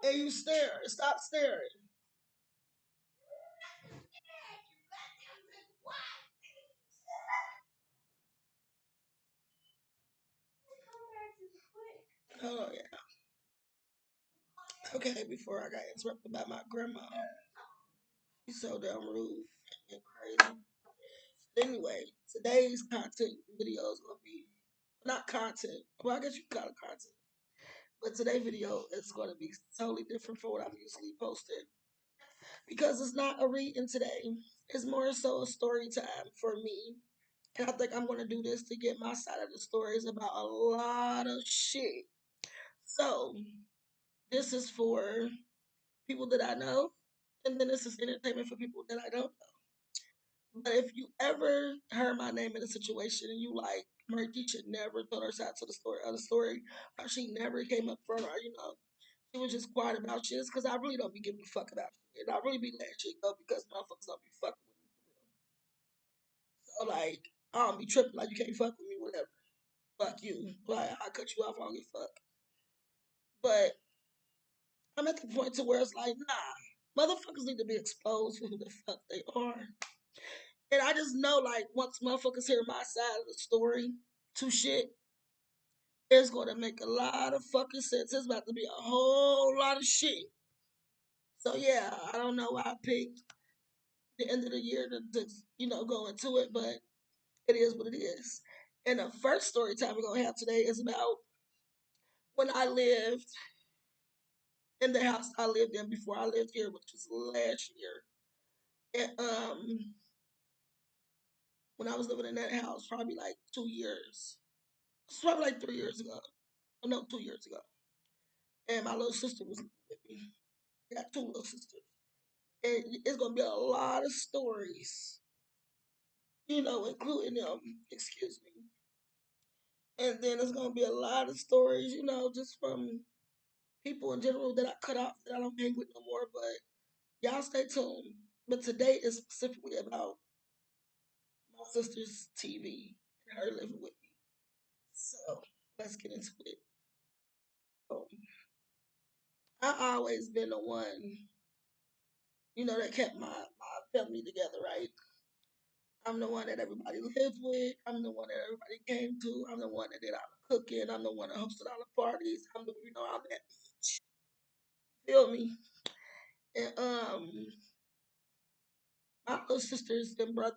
And you stare. Stop staring. Oh yeah. Okay, before I got interrupted by my grandma. She's so damn rude and crazy. Anyway, today's content video is gonna be not content. Well, I guess you can call it content. But today's video is gonna be totally different from what I'm usually posting. Because it's not a reading today. It's more so a story time for me. And I think I'm gonna do this to get my side of the stories about a lot of shit. So this is for people that I know, and then this is entertainment for people that I don't know. But if you ever heard my name in a situation and you like, Marquisha never told her side to the story of the story, or she never came up front, or she was just quiet about shit, because I really don't be giving a fuck about shit. And I really be letting shit go because motherfuckers don't be fucking with me for real. So like, I don't be tripping like you can't fuck with me, whatever. Fuck you. Like I cut you off, I don't give a fuck. But I'm at the point to where it's like, nah, motherfuckers need to be exposed for who the fuck they are. And I just know, like, once motherfuckers hear my side of the story to shit, it's gonna make a lot of fucking sense. It's about to be a whole lot of shit. So yeah, I don't know why I picked the end of the year to go into it, but it is what it is. And the first story time we're gonna have today is about when I lived in the house I lived in before I lived here, which was last year. And when I was living in that house, probably like 2 years. It's probably like 3 years ago. Oh, no, 2 years ago. And my little sister was with me. I got two little sisters. And it's gonna be a lot of stories, including them, excuse me. And then it's gonna be a lot of stories, just from people in general that I cut off that I don't hang with no more. But y'all stay tuned. But today is specifically about my sister's TV and her living with me. So let's get into it. Um, I always been the one, that kept my family together, right? I'm the one that everybody lived with. I'm the one that everybody came to. I'm the one that did all the cooking. I'm the one that hosted all the parties. I'm that bitch. Feel me? And my little sisters and brother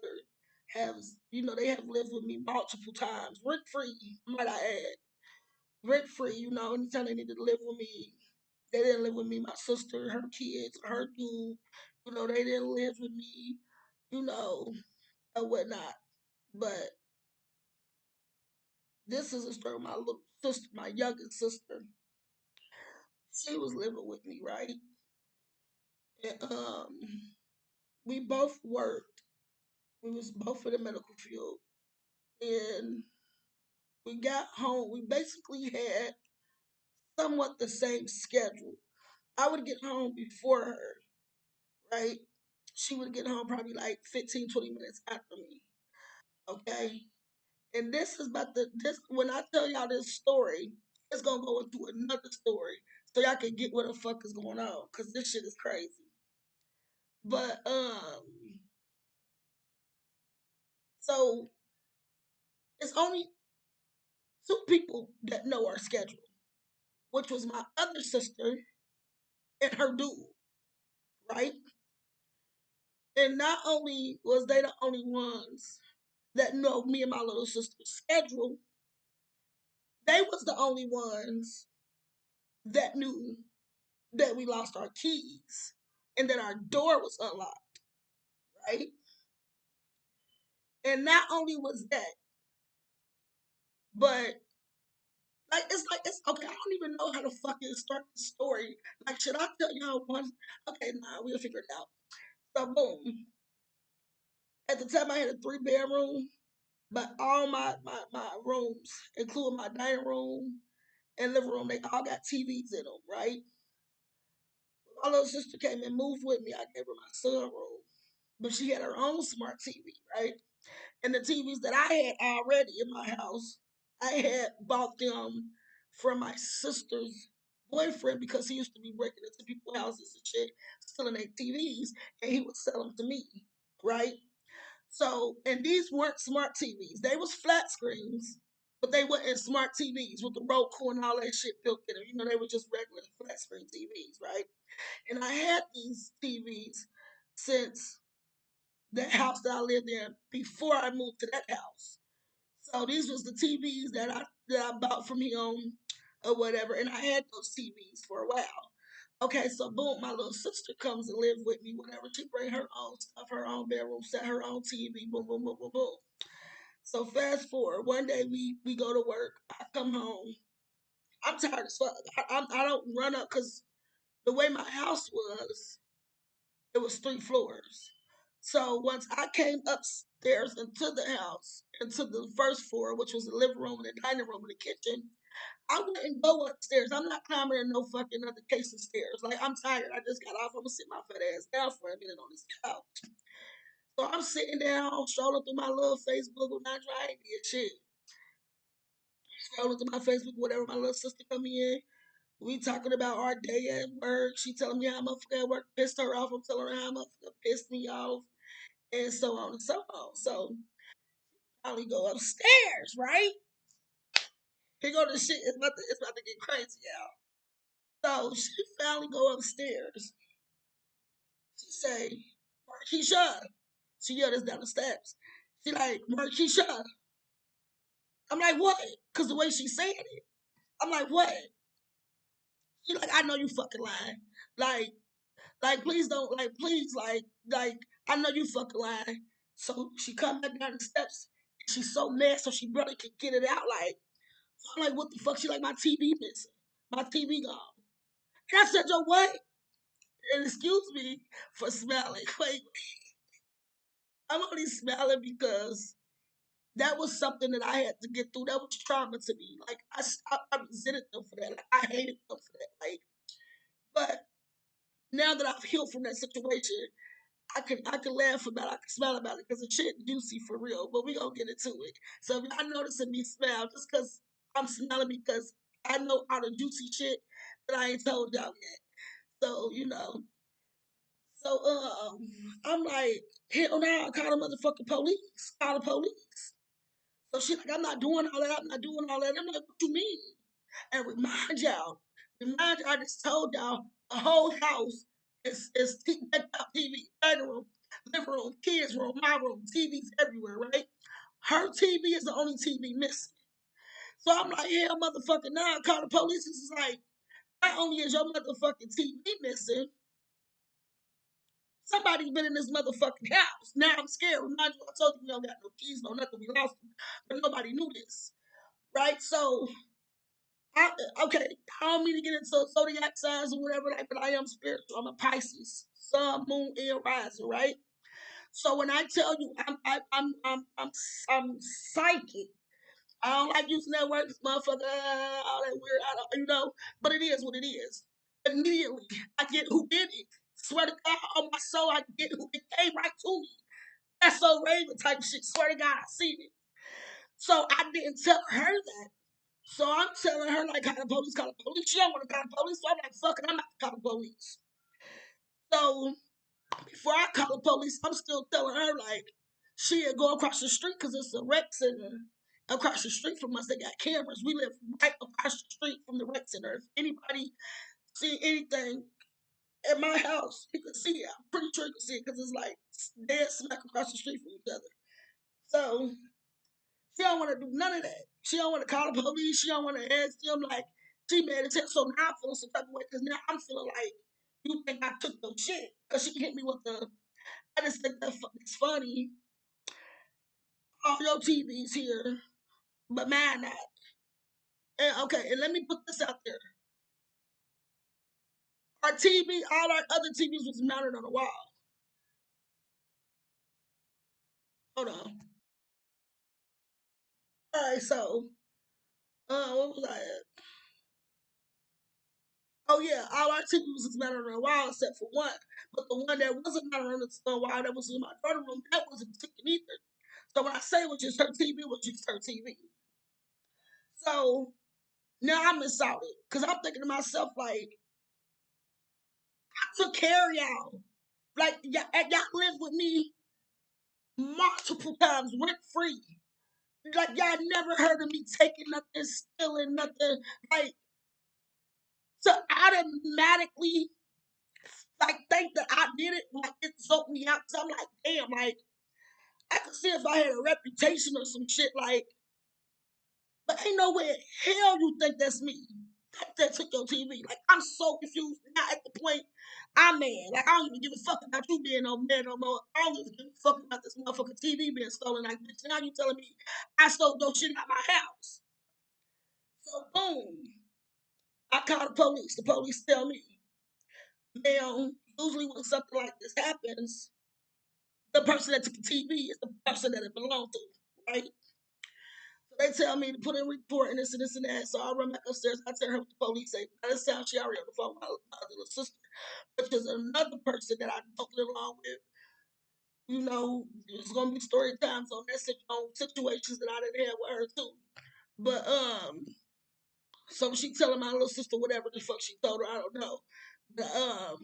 have, they have lived with me multiple times, rent free, might I add, rent free. Anytime they needed to live with me, they didn't live with me. My sister, her kids, her dude, they didn't live with me, you know, or whatnot. But this is a story of my little sister, my youngest sister. She was living with me, right? And we both worked. We was both in the medical field, and we got home. We basically had somewhat the same schedule. I would get home before her, right? She would get home probably like 15, 20 minutes after me. Okay. And this is about this when I tell y'all this story, it's gonna go into another story. So y'all can get what the fuck is going on. Cause this shit is crazy. But so it's only two people that know our schedule, which was my other sister and her dude, right? And not only was they the only ones that know me and my little sister's schedule, they was the only ones that knew that we lost our keys and that our door was unlocked, right? And not only was that, but like it's okay. I don't even know how to fucking start the story. Like, should I tell y'all one? Okay, nah, we'll figure it out. So boom. At the time, I had a three-bedroom, but all my rooms, including my dining room and living room, they all got TVs in them, right? My little sister came and moved with me. I gave her my sunroom, but she had her own smart TV, right? And the TVs that I had already in my house, I had bought them from my sister's boyfriend because he used to be breaking into people's houses and shit, stealing their TVs, and he would sell them to me, right? So, and these weren't smart TVs. They was flat screens, but they weren't smart TVs with the Roku and all that shit built in them. You know, they were just regular flat screen TVs, right? And I had these TVs since that house that I lived in before I moved to that house. So these was the TVs that I bought from him or whatever, and I had those TVs for a while. Okay, so boom, my little sister comes and live with me. Whenever she bring her own stuff, her own bedroom set, her own TV, boom, boom, boom, boom, boom. So fast forward, one day we go to work. I come home. I'm tired as fuck. I don't run up because the way my house was, it was 3 floors. So once I came upstairs into the house, into the first floor, which was the living room and the dining room and the kitchen, I wouldn't go upstairs. I'm not climbing in no fucking other case of stairs. Like, I'm tired. I just got off. I'm gonna sit my fat ass down for a minute on this couch. So I'm sitting down, strolling through my little Facebook with my dry shit. Scrolling through my Facebook, whatever. My little sister come in. We talking about our day at work. She telling me how motherfucker at work pissed her off. I'm telling her how motherfucker pissed me off, and so on and so on. So I only go upstairs, right? Here go the shit. It's about to get crazy, y'all. So she finally go upstairs. She say, Markeisha. She yelled us down the steps. She like, Markeisha. I'm like, what? Because the way she said it. I'm like, what? She like, I know you fucking lying. Like, please don't, like, I know you fucking lying. So she come back down the steps. And she's so mad, so she barely can get it out. Like, so I'm like, what the fuck? She like, my TV missing. My TV gone. And I said, yo, what? And excuse me for smiling. Wait, I'm only smiling because that was something that I had to get through. That was trauma to me. Like I resented them for that. Like I hated them for that. Like, but now that I've healed from that situation, I can laugh about it. I can smile about it because the shit juicy for real. But we gonna get into it. So if y'all noticing me smile, just because I'm smiling because I know all the juicy shit that I ain't told y'all yet. So So I'm like, hell no, call the motherfucking police. Call the police. So she like, I'm not doing all that. I'm not doing all that. I'm like, what you mean? And remind y'all, I just told y'all the whole house is decked out TV, dining room, living room, kids room, my room, TVs everywhere, right? Her TV is the only TV missing. So I'm like, yeah, motherfucking now, call the police. It's like, not only is your motherfucking TV missing, somebody been in this motherfucking house. Now I'm scared. Remind you, I told you we don't got no keys, no nothing. We lost them, but nobody knew this, right? So I, okay, I don't mean to get into zodiac signs or whatever, like, but I am spiritual. I'm a Pisces, Sun, Moon, and Rising, right? So when I tell you I'm psychic, I don't like using that word, motherfucker, all that weird, I don't, but it is what it is. Immediately, I get who did it. Swear to God, on my soul, I get who it came right to me. That's so Raven type of shit. Swear to God, I seen it. So I didn't tell her that. So I'm telling her, like, call the police, call the police. She don't want to call the police. So I'm like, fuck it, I'm not to call the police. So before I call the police, I'm still telling her, like, she had go across the street because it's a rec center. Across the street from us, they got cameras. We live right across the street from the rec center. If anybody see anything at my house, you can see it. I'm pretty sure you can see it because it's like dead smack across the street from each other. So she don't want to do none of that. She don't want to call the police. She don't want to ask them like she mad as hell. So now I'm feeling some type of way because now I'm feeling like you think I took no shit because she hit me with the. I just think that's funny. All your TVs here, but mine not. And okay, and let me put this out there. Our TV, all our other TVs was mounted on the wall. Hold on. All right, so what was I at? Oh yeah, all our TVs was mounted on the wall except for one. But the one that wasn't mounted on the wall that was in my daughter's room, that wasn't ticking either. So when I say it was just her TV, it was just her TV. So Now I miss out it because I'm thinking to myself like, I took care of y'all. Like y'all lived with me multiple times rent free. Like y'all never heard of me taking nothing, stealing nothing. Like to automatically like think that I did it, like it soaked me out. Cause I'm like, damn, like I could see if I had a reputation or some shit, like, but ain't no way in hell you think that's me. That took your TV. Like I'm so confused now at the point I'm mad. Like I don't even give a fuck about you being no man no more. I don't even give a fuck about this motherfucking TV being stolen. Like bitch, now you telling me I stole your shit out my house. So boom, I call the police. The police tell me. Now, usually when something like this happens, the person that took the TV is the person that it belonged to, right? So they tell me to put in a report and this and this and that. So I run back upstairs. I tell her what the police say. By this time, she already on the phone with my little sister, which is another person that I talked along with. You know, it's gonna be story times on that on situations that I didn't have with her too. But so she telling my little sister whatever the fuck she told her. I don't know. But I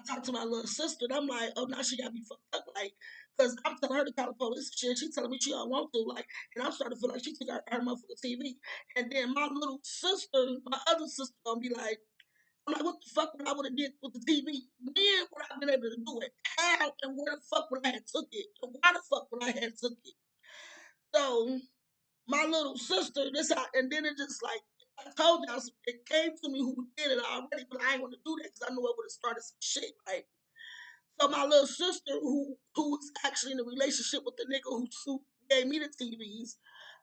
talked to my little sister, and I'm like, oh, now she got me fucked up, like, because I'm telling her to call the police and shit. She telling me she don't want to, like, and I'm starting to feel like she took her motherfucking TV. And then my little sister, my other sister, gonna be like, I'm like, what the fuck would I would have did with the TV? When would I have been able to do it? How and where the fuck would I have took it? And why the fuck would I have took it? So my little sister, this how, and then it just like I told y'all, it came to me who did it already, but I ain't want to do that because I knew I would have started some shit. Like so my little sister, who was actually in a relationship with the nigga who gave me the TVs,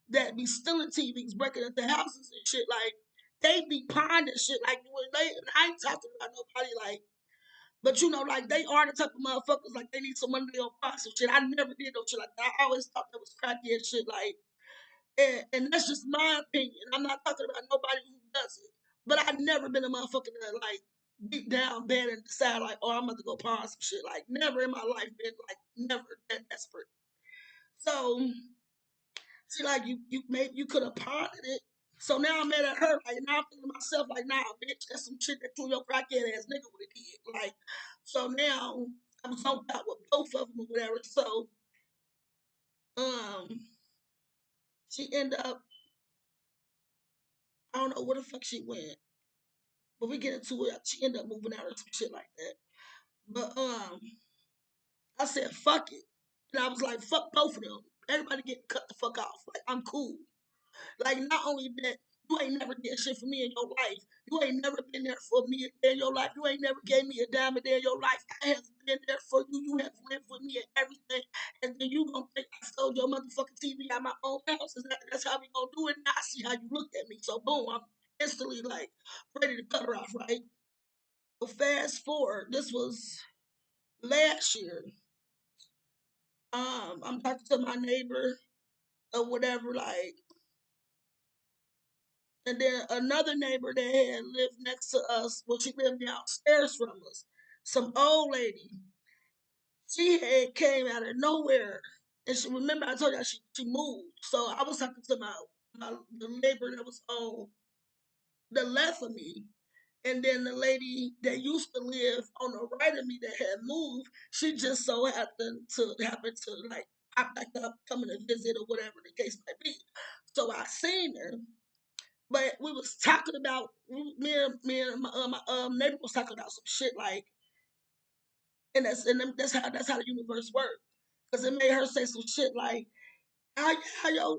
that be stealing TVs, breaking into houses and shit, like they be ponding shit. Like when they, I ain't talking about nobody like, but you know, like they are the type of motherfuckers like they need some money on box and shit. I never did no shit like that. I always thought that was cracky and shit. Like, and that's just my opinion. I'm not talking about nobody who does it, but I've never been a motherfucker that like deep down bad and decide like, oh, I'm about to go pawn some shit. Like never in my life been like never that desperate. So she like you could have pawned it. So now I'm mad at her. Like now I'm thinking to myself like, nah, bitch, that's some shit that you your crackhead ass nigga would have did. Like so now I'm so out with both of them or whatever. So um she ended up I don't know where the fuck she went, but we get into it. She ended up moving out or some shit like that. But I said fuck it, and I was like fuck both of them. Everybody get cut the fuck off. Like I'm cool. Like not only that, you ain't never did shit for me in your life. You ain't never been there for me in your life. You ain't never gave me a dime a day in your life. I have been there for you. You have lived with me and everything. And then you gonna think I stole your motherfucking TV out my own house. That's how we gonna do it. Now I see how you looked at me. So boom, I'm instantly like ready to cut her off, right? So fast forward, this was last year. I'm talking to my neighbor or whatever, like, and then another neighbor that had lived next to us, well, she lived downstairs from us. Some old lady. She had came out of nowhere. And she remember I told you she moved. So I was talking to my the neighbor that was on the left of me. And then the lady that used to live on the right of me that had moved, she just so happened to like pop back up, coming to visit or whatever the case might be. So I seen her, but we was talking about me and my neighbor was talking about some shit like, that's how the universe works. Cause it made her say some shit like, how your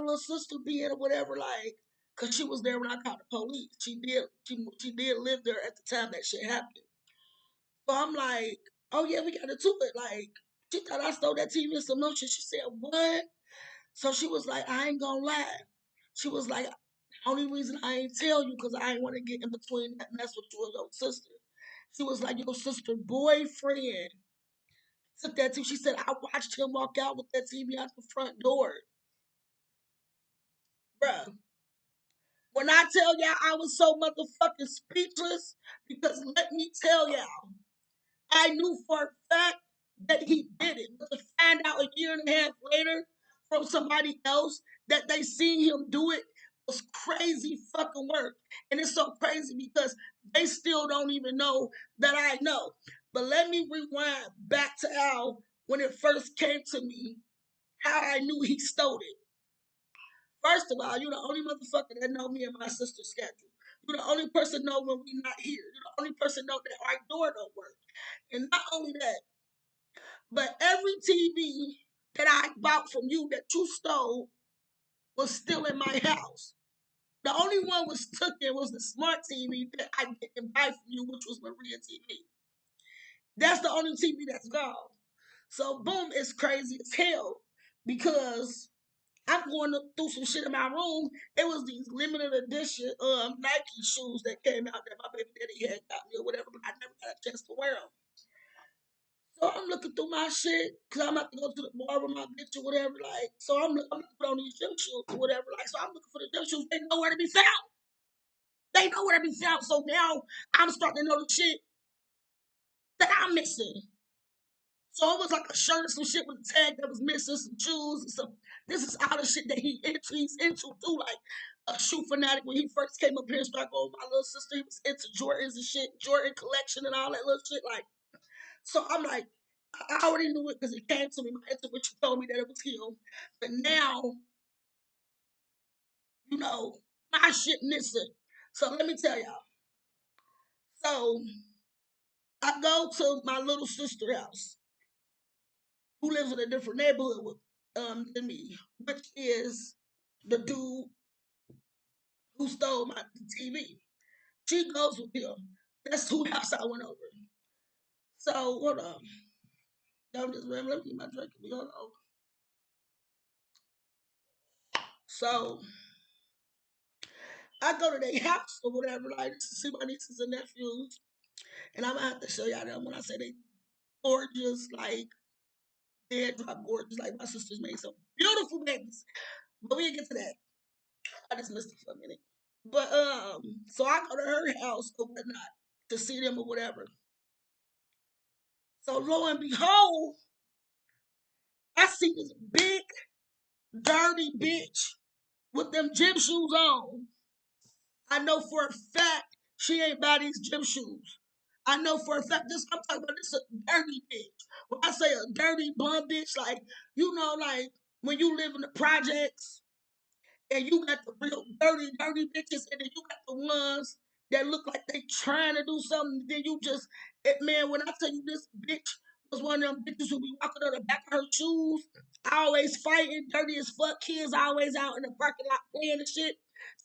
little sister being or whatever, like, cause she was there when I called the police. She did live there at the time that shit happened. So I'm like, oh yeah, we got into it. Like, she thought I stole that TV and some more shit. She said, what? So she was like, I ain't gonna lie. She was like, only reason I ain't tell you because I ain't want to get in between that mess with you and your sister. She was like, your sister boyfriend took that TV. She said, I watched him walk out with that TV out the front door. Bruh. When I tell y'all I was so motherfucking speechless, because let me tell y'all, I knew for a fact that he did it. But to find out a year and a half later from somebody else that they seen him do it, was crazy fucking work. And it's so crazy because they still don't even know that I know. But let me rewind back to Al when it first came to me, how I knew he stole it. First of all, you're the only motherfucker that know me and my sister's schedule. You're the only person know when we not here. You're the only person know that our door don't work. And not only that, but every TV that I bought from you that you stole was still in my house. The only one was taken was the smart TV that I didn't buy from you, which was Maria TV. That's the only TV that's gone. So boom, it's crazy as hell because I'm going through some shit in my room. It was these limited edition Nike shoes that came out that my baby daddy had got me or whatever, but I never got a chance to wear them. So I'm looking through my shit because I'm about to go to the bar with my bitch or whatever. Like, so I'm looking put on these gym shoes or whatever. Like, so I'm looking for the gym shoes. They know where to be found. They know where to be found. So now I'm starting to know the shit that I'm missing. So it was like a shirt or some shit with a tag that was missing, some shoes and some. This is all the shit that he's into too. Like a shoe fanatic when he first came up here and started going with my little sister. He was into Jordans and shit, Jordan collection and all that little shit. Like, so I'm like, I already knew it because it came to me. My intuition told me that it was him. But now, you know, my shit missing. So let me tell y'all. So I go to my little sister house, who lives in a different neighborhood than me, which is the dude who stole my TV. She goes with him. That's who house I went over. So hold on. I'm just let me get my drink. Hold on. So I go to their house or whatever, like to see my nieces and nephews. And I'm gonna have to show y'all them when I say they gorgeous, like dead drop gorgeous, like my sisters made some beautiful babies. But we didn't get to that. I just missed it for a minute. But so I go to her house or whatnot to see them or whatever. So lo and behold, I see this big dirty bitch with them gym shoes on. I know for a fact she ain't buy these gym shoes. I know for a fact this. I'm talking about this a dirty bitch. When I say a dirty bum bitch, like you know, like when you live in the projects and you got the real dirty bitches, and then you got the ones that look like they trying to do something. Then you just, man, when I tell you this bitch was one of them bitches who be walking on the back of her shoes, always fighting, dirty as fuck, kids always out in the parking lot playing and shit.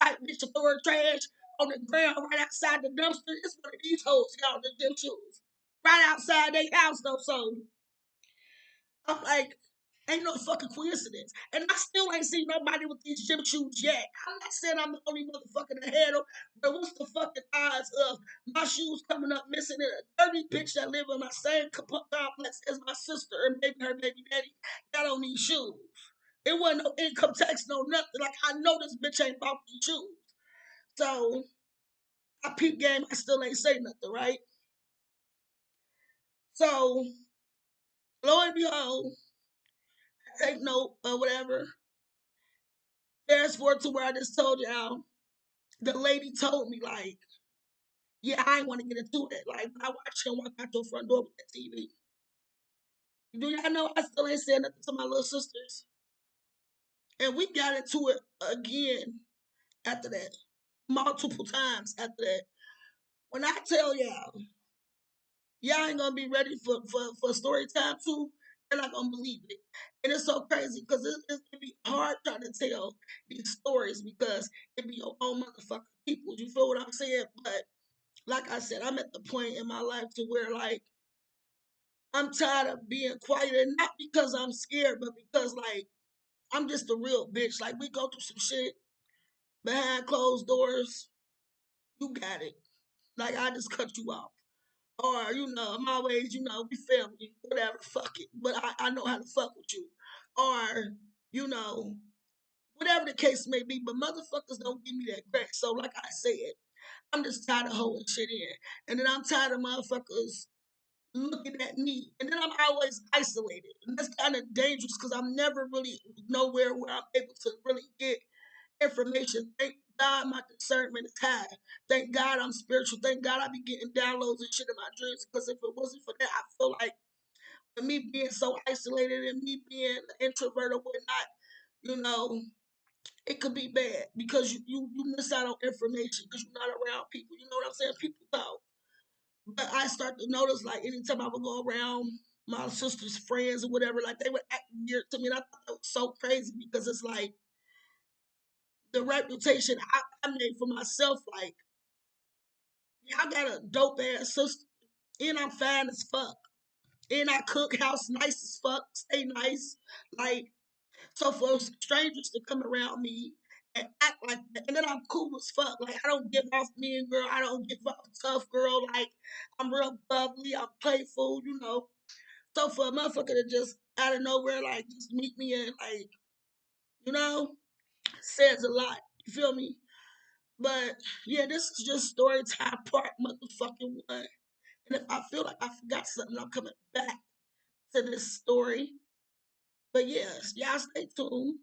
Type bitch to throw her trash on the ground right outside the dumpster. It's one of these hoes, y'all, them shoes. Right outside their house though, so I'm like, ain't no fucking coincidence. And I still ain't seen nobody with these gym shoes yet. I'm not saying I'm the only motherfucker that had them, but what's the fucking odds of my shoes coming up missing and a dirty bitch that live in my same complex as my sister and maybe her baby daddy got on these shoes? It wasn't no income tax, no nothing. Like, I know this bitch ain't bought these shoes. So, I peep game, I still ain't say nothing, right? So, lo and behold, take note or whatever. Fast forward to where I just told y'all, the lady told me, like, yeah, I ain't want to get into it. Like, I watched him walk out your front door with that TV. Do y'all know I still ain't said nothing to my little sisters? And we got into it again after that, multiple times after that. When I tell y'all ain't gonna be ready for story time too, you're not gonna believe it. And it's so crazy because it be hard trying to tell these stories because it be your own motherfucking people. You feel what I'm saying? But like I said, I'm at the point in my life to where like I'm tired of being quiet, and not because I'm scared, but because like I'm just a real bitch. Like we go through some shit behind closed doors. You got it. Like I just cut you off. Or, I'm always, we family, whatever, fuck it. But I know how to fuck with you. Or, you know, whatever the case may be, but motherfuckers don't give me that grace. So, like I said, I'm just tired of holding shit in. And then I'm tired of motherfuckers looking at me. And then I'm always isolated. And that's kind of dangerous because I'm never really nowhere where I'm able to really get information. Thank God my discernment is high. Thank God I'm spiritual. Thank God I be getting downloads and shit in my dreams. Because if it wasn't for that, I feel like with me being so isolated and me being an introvert or whatnot, you know, it could be bad because you miss out on information because you're not around people. You know what I'm saying? People talk. But I start to notice like anytime I would go around my sister's friends or whatever, like they would act weird to me. And I thought that was so crazy because it's like the reputation I made for myself, like, yeah, I got a dope ass sister. And I'm fine as fuck. And I cook house nice as fuck, stay nice. Like, so for strangers to come around me and act like that, and then I'm cool as fuck. Like I don't give off mean girl, I don't give off tough girl. Like I'm real bubbly, I'm playful, you know. So for a motherfucker to just out of nowhere, like just meet me and like, you know, says a lot. You feel me? But yeah, this is just story time part motherfucking one. And if I feel like I forgot something, I'm coming back to this story. But yes, y'all stay tuned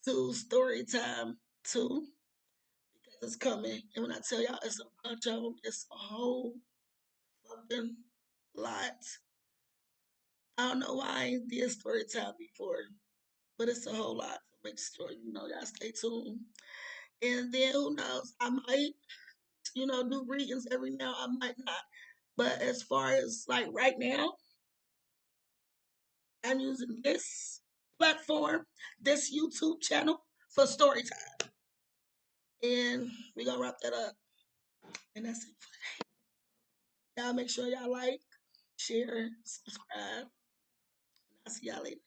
to story time two because it's coming. And when I tell y'all it's a bunch of them, it's a whole fucking lot. I don't know why I ain't did story time before, but it's a whole lot. So make sure you know y'all stay tuned. And then who knows? I might, do readings every now. I might not. But as far as like right now, I'm using this platform, this YouTube channel for story time. And we're gonna wrap that up. And that's it. Y'all make sure y'all like, share, subscribe. And I'll see y'all later.